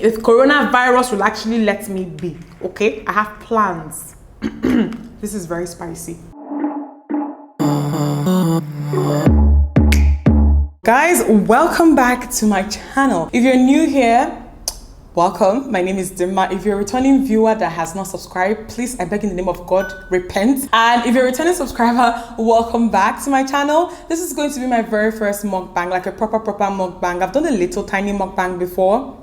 If coronavirus will actually let me be, okay? I have plans. This is very spicy. Guys, welcome back to my channel. If you're new here, welcome. My name is Dimma. If you're a returning viewer that has not subscribed, please, I beg in the name of God, repent. And if you're a returning subscriber, welcome back to my channel. This is going to be my very first mukbang, like a proper mukbang. I've done a little tiny mukbang before.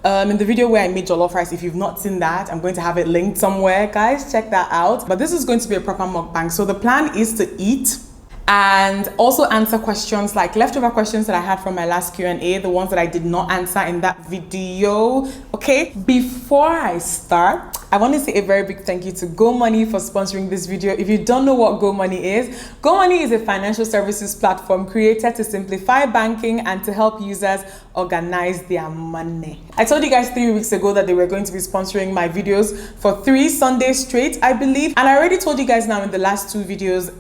In the video where I made jollof rice, if you've not seen that, I'm going to have it linked somewhere. Guys, check that out. But this is going to be a proper mukbang. So the plan is to eat and also answer questions, like leftover questions that I had from my last Q&A, the ones that I did not answer in that video. Okay, before I start, I want to say a very big thank you to Gomoney for sponsoring this video. If you don't know what Gomoney is a financial services platform created to simplify banking and to help users organize their money. I told you guys 3 weeks ago that they were going to be sponsoring my videos for 3 Sundays straight, I believe. And I already told you guys now in the last 2 videos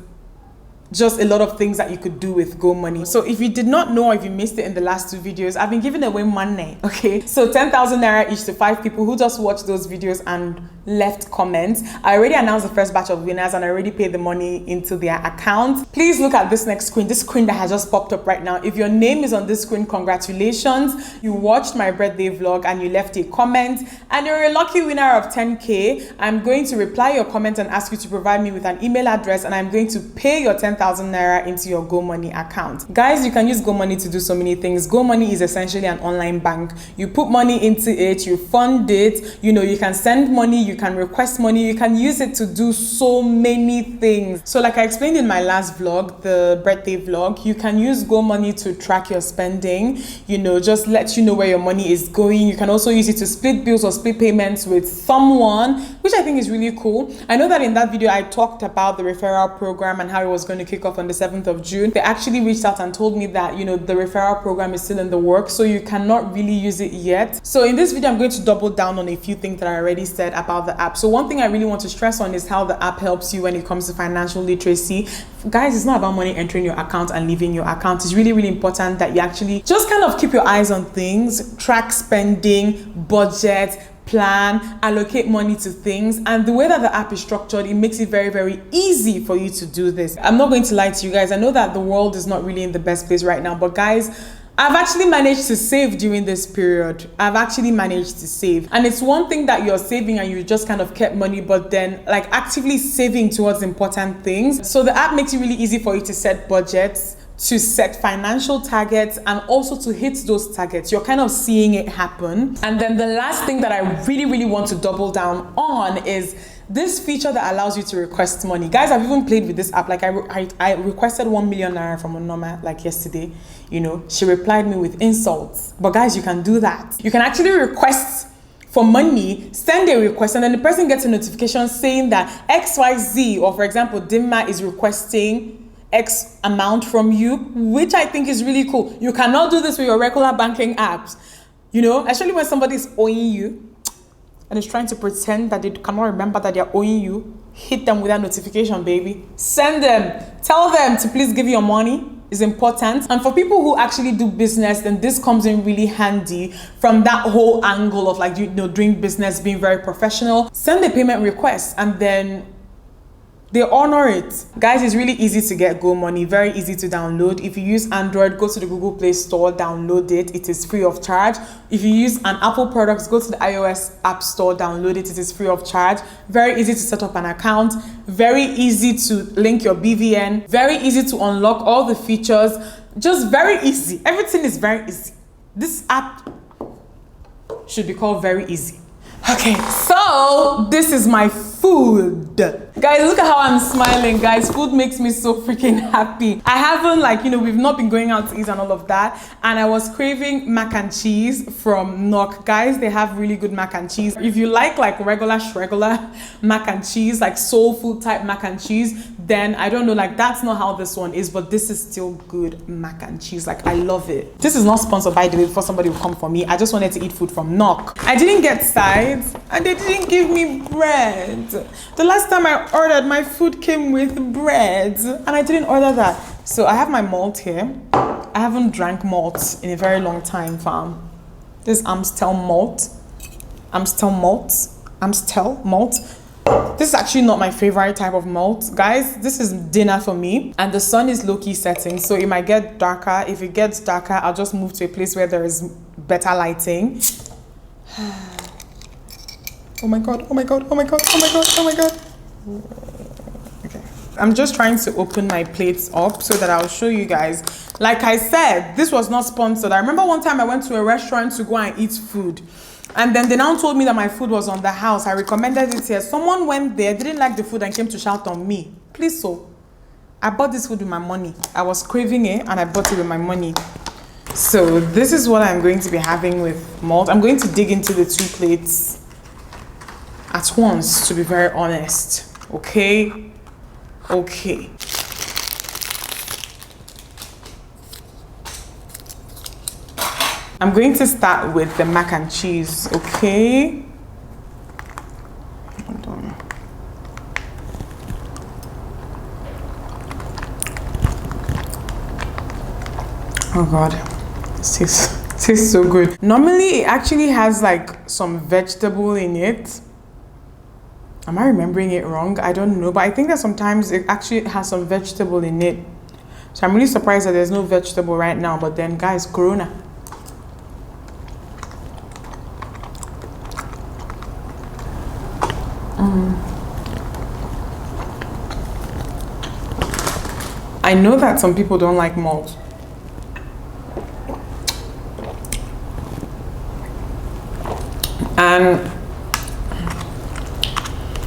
just a lot of things that you could do with Gomoney. So if you did not know, or if you missed it in the last 2 videos, I've been giving away money, okay? So 10,000 naira each to 5 people who just watched those videos and left comments. I already announced the first batch of winners and I already paid the money into their account. Please look at this next screen, this screen that has just popped up right now. If your name is on this screen, congratulations. You watched my birthday vlog and you left a comment and you're a lucky winner of 10K. I'm going to reply your comment and ask you to provide me with an email address and I'm going to pay your 10,000 naira into your Gomoney account. Guys, you can use Gomoney to do so many things. Gomoney is essentially an online bank. You put money into it, you fund it, you know, you can send money, you can request money, you can use it to do so many things. So like I explained in my last vlog, the birthday vlog, you can use Gomoney to track your spending, you know, just let you know where your money is going. You can also use it to split bills or split payments with someone, which I think is really cool. I know that in that video I talked about the referral program and how it was going to kick off on the 7th of June. They actually reached out and told me that, you know, the referral program is still in the works, so you cannot really use it yet. So in this video, I'm going to double down on a few things that I already said about the app. So one thing I really want to stress on is how the app helps you when it comes to financial literacy. Guys, it's not about money entering your account and leaving your account. It's really, really important that you actually just kind of keep your eyes on things, track spending, budget, plan, allocate money to things. And the way that the app is structured, it makes it very, very easy for you to do this. I'm not going to lie to you guys. I know that the world is not really in the best place right now, but guys, I've actually managed to save during this period. I've actually managed to save. And it's one thing that you're saving and you just kind of kept money, but then like actively saving towards important things. So the app makes it really easy for you to set budgets, to set financial targets, and also to hit those targets. You're kind of seeing it happen. And then the last thing that I really, really want to double down on is this feature that allows you to request money. Guys, I've even played with this app. Like I requested 1 million naira from Umeh like yesterday. You know, she replied me with insults. But guys, you can do that. You can actually request for money, send a request, and then the person gets a notification saying that XYZ, or for example, Dimma is requesting X amount from you, which I think is really cool. You cannot do this with your regular banking apps. You know, especially when somebody is owing you and is trying to pretend that they cannot remember that they're owing you. Hit them with that notification, baby. Send them. Tell them to please give you your money. Is important. And for people who actually do business, then this comes in really handy from that whole angle of like, you know, doing business, being very professional. Send a payment request and then they honor it. Guys, it's really easy to get Gomoney, very easy to download. If you use Android, go to the Google Play Store, download it. It is free of charge. If you use an Apple product, go to the iOS App Store, download it. It is free of charge. Very easy to set up an account. Very easy to link your BVN. Very easy to unlock all the features. Just very easy. Everything is very easy. This app should be called very easy. Okay, so this is my food. Guys, look at how I'm smiling, guys. Food makes me so freaking happy. I haven't, like, you know, we've not been going out to eat and all of that. And I was craving mac and cheese from Nok. Guys, they have really good mac and cheese. If you like regular mac and cheese, like soul food type mac and cheese, then I don't know, like that's not how this one is, but this is still good mac and cheese. Like, I love it. This is not sponsored, by the way, before somebody will come for me. I just wanted to eat food from Nok. I didn't get sides and they didn't give me bread. The last time I ordered, my food came with bread and I didn't order that. So I have my malt here. I haven't drank malt in a very long time, fam. This is Amstel malt. Amstel malt. This is actually not my favorite type of malt. Guys, this is dinner for me. And the sun is low-key setting, so it might get darker. If it gets darker, I'll just move to a place where there is better lighting. Oh my god, oh my god, oh my god, oh my god, oh my god. Okay. I'm just trying to open my plates up so that I'll show you guys. Like I said, this was not sponsored. I remember one time I went to a restaurant to go and eat food. And then they now told me that my food was on the house. I recommended it here. Someone went there, didn't like the food and came to shout on me. Please, so. I bought this food with my money. I was craving it and I bought it with my money. So this is what I'm going to be having with malt. I'm going to dig into the 2 plates at once, to be very honest. Okay? Okay. I'm going to start with the mac and cheese, okay? Hold on. Oh god, this tastes so good. Normally, it actually has like some vegetable in it. Am I remembering it wrong? I don't know, but I think that sometimes it actually has some vegetable in it. So I'm really surprised that there's no vegetable right now, but then guys, Corona. I know that some people don't like malt. And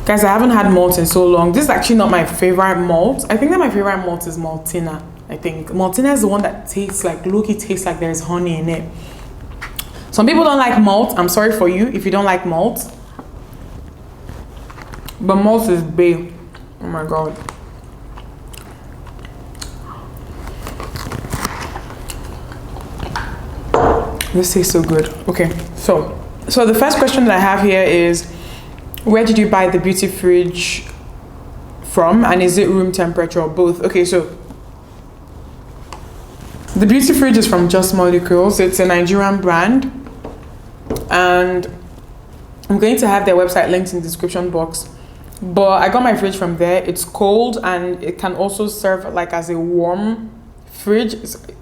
guys, I haven't had malt in so long. This is actually not my favorite malt. I think that my favorite malt is Maltina. I think Maltina is the one that tastes like, low-key tastes like there's honey in it. Some people don't like malt. I'm sorry for you if you don't like malt. But malt is bae. Oh my god. This tastes so good. Okay, so the first question that I have here is, where did you buy the beauty fridge from, and is it room temperature or both? Okay, so the beauty fridge is from Just Molecules. It's a Nigerian brand, and I'm going to have their website linked in the description box. But I got my fridge from there. It's cold and it can also serve like as a warm fridge.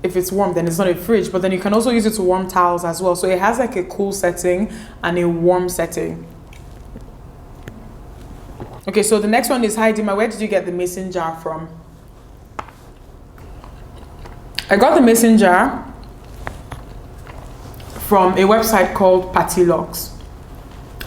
If it's warm, then it's not a fridge, but then you can also use it to warm towels as well. So it has like a cool setting and a warm setting. Okay, so the next one is, hi Dimma, where did you get the mason jar from? I got the mason jar from a website called Patilux.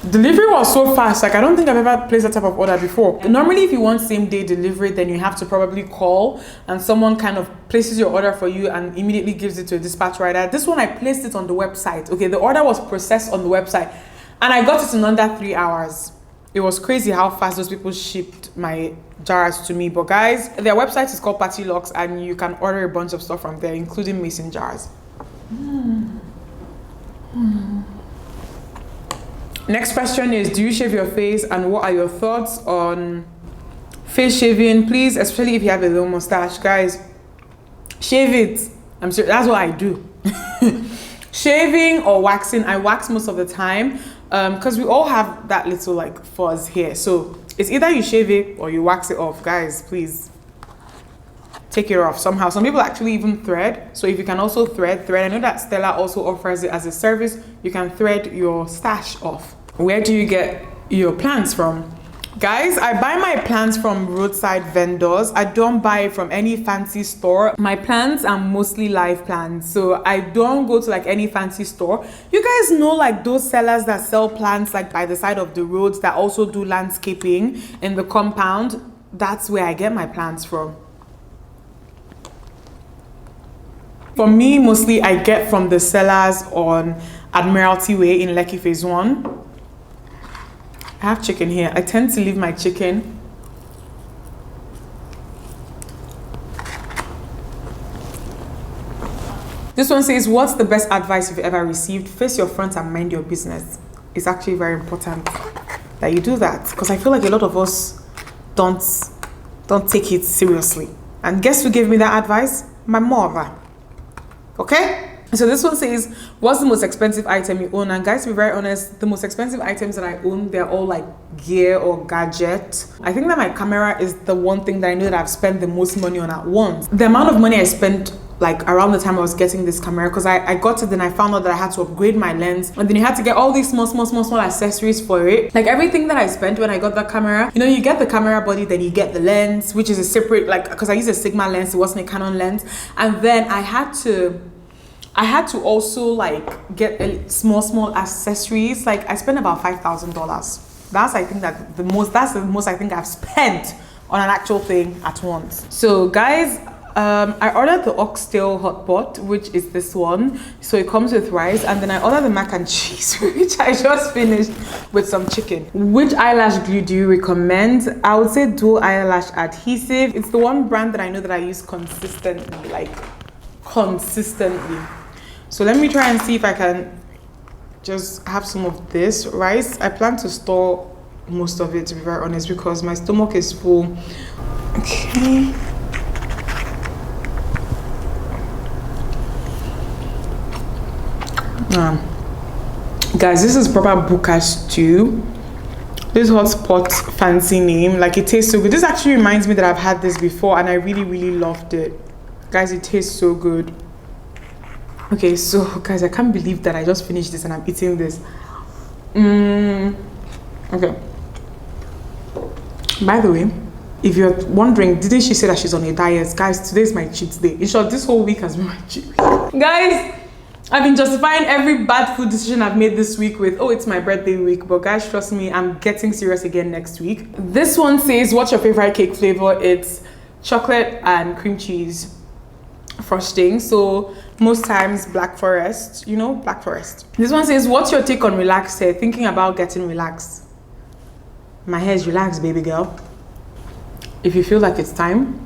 Delivery was so fast, like I don't think I've ever placed that type of order before. Normally if you want same day delivery, then you have to probably call and someone kind of places your order for you and immediately gives it to a dispatch rider. This one I placed it on the website. Okay, the order was processed on the website and I got it in under 3 hours. It was crazy how fast those people shipped my jars to me. But guys, their website is called Patilux and you can order a bunch of stuff from there, including mason jars. Next question is, do you shave your face and what are your thoughts on face shaving? Please, especially if you have a little mustache, guys, shave it. I'm serious, that's what I do. Shaving or waxing, I wax most of the time because we all have that little like fuzz here. So it's either you shave it or you wax it off. Guys, please take it off somehow. Some people actually even thread. So if you can also thread. I know that Stella also offers it as a service. You can thread your stash off. Where do you get your plants from? Guys, I buy my plants from roadside vendors. I don't buy it from any fancy store. My plants are mostly live plants, so I don't go to like any fancy store. You guys know like those sellers that sell plants like by the side of the roads that also do landscaping in the compound? That's where I get my plants from. For me, mostly I get from the sellers on Admiralty Way in Lekki Phase 1. I have chicken here. I tend to leave my chicken. This one says, what's the best advice you've ever received? Face your front and mind your business. It's actually very important that you do that because I feel like a lot of us don't take it seriously. And guess who gave me that advice? My mother. Okay? So this one says, what's the most expensive item you own? And guys, to be very honest, the most expensive items that I own, they're all like gear or gadget. I think that my camera is the one thing that I know that I've spent the most money on at once. The amount of money I spent like around the time I was getting this camera, because I got it, then I found out that I had to upgrade my lens, and then you had to get all these small accessories for it. Like everything that I spent when I got that camera, you know, you get the camera body, then you get the lens, which is a separate, like, because I use a Sigma lens, it wasn't a Canon lens, and then I had to also like get a small accessories. Like I spent about $5,000. That's the most I think I've spent on an actual thing at once. So guys, I ordered the oxtail hot pot, which is this one. So it comes with rice, and then I ordered the mac and cheese, which I just finished with some chicken. Which eyelash glue do you recommend? I would say dual eyelash adhesive. It's the one brand that I know that I use consistently, like consistently. So let me try and see if I can just have some of this rice. I plan to store most of it, to be very honest, because my stomach is full. Okay. Guys, this is proper buka stew. This hotspot fancy name, like it tastes so good. This actually reminds me that I've had this before and I really loved it. Guys, it tastes so good. Okay, so guys, I can't believe that I just finished this and I'm eating this. Okay. By the way, if you're wondering, didn't she say that she's on a diet? Guys, today's my cheat day. In short, this whole week has been my cheat week. Guys, I've been justifying every bad food decision I've made this week with, oh, it's my birthday week. But guys, trust me, I'm getting serious again next week. This one says, what's your favorite cake flavor? It's chocolate and cream cheese frosting. So most times Black Forest, you know, Black Forest. This one says, what's your take on relaxed hair? Thinking about getting relaxed. My hair is relaxed, baby girl. If you feel like it's time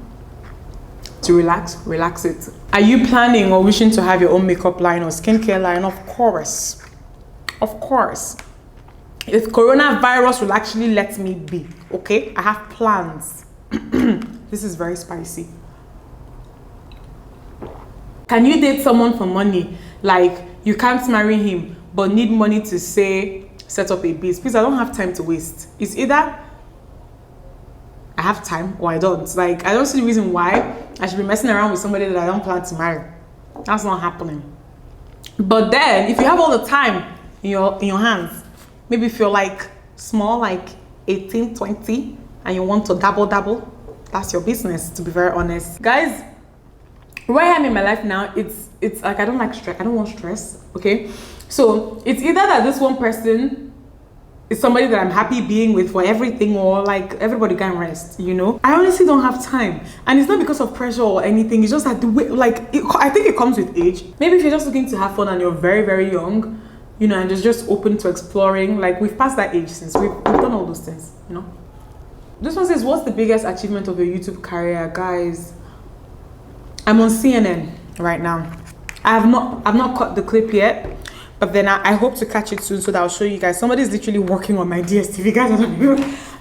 to relax it. Are you planning or wishing to have your own makeup line or skincare line? Of course. Of course. If coronavirus will actually let me be, okay? I have plans. This is very spicy. Can you date someone for money? Like, you can't marry him, but need money to say, set up a biz. Please, I don't have time to waste. It's either I have time or I don't. Like, I don't see the reason why I should be messing around with somebody that I don't plan to marry. That's not happening. But then, if you have all the time in your hands, maybe if you're like small, like 18, 20, and you want to dabble, that's your business, to be very honest. Guys, where I am in my life now, it's like I don't like stress. I don't want stress, okay? So it's either that this one person is somebody that I'm happy being with for everything, or like everybody can rest, you know? I honestly don't have time. And it's not because of pressure or anything. It's just that the way, like, I think it comes with age. Maybe if you're just looking to have fun and you're very young, you know, and just open to exploring, like we've passed that age since we've done all those things, you know? This one says, what's the biggest achievement of your YouTube career? Guys, I'm on CNN right now. I've not cut the clip yet, but then I hope to catch it soon so that I'll show you guys. Somebody's literally working on my DSTV. Guys,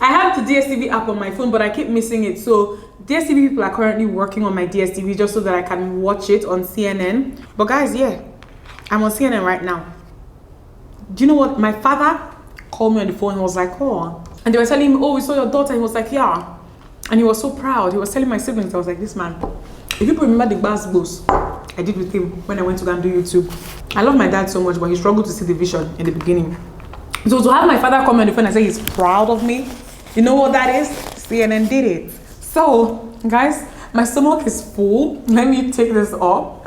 I have the DSTV app on my phone, but I keep missing it. So DSTV people are currently working on my DSTV just so that I can watch it on CNN. But guys, yeah, I'm on CNN right now. Do you know what? My father called me on the phone and was like, oh, and they were telling him, oh, we saw your daughter. And he was like, yeah. And he was so proud. He was telling my siblings, I was like, this man, if you remember the bass boss I did with him when I went to go and do YouTube. I love my dad so much, but he struggled to see the vision in the beginning. So to have my father come on the phone and say he's proud of me, you know what that is? CNN did it. So, guys, my stomach is full. Let me take this off.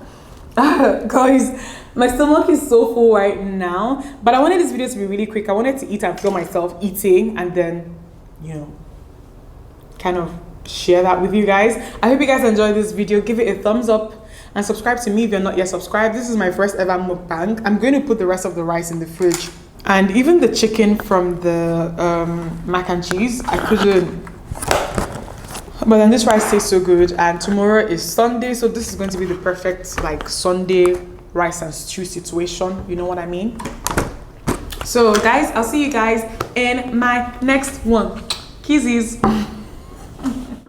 Guys, my stomach is so full right now. But I wanted this video to be really quick. I wanted to eat and film myself eating and then, you know, kind of share that with you guys. I hope you guys enjoyed this video. Give it a thumbs up and subscribe to me if you're not yet subscribed. This is my first ever mukbang. I'm going to put the rest of the rice in the fridge. And even the chicken from the mac and cheese, I couldn't. But then this rice tastes so good. And tomorrow is Sunday, so this is going to be the perfect like Sunday rice and stew situation. You know what I mean? So guys, I'll see you guys in my next one. Kisses.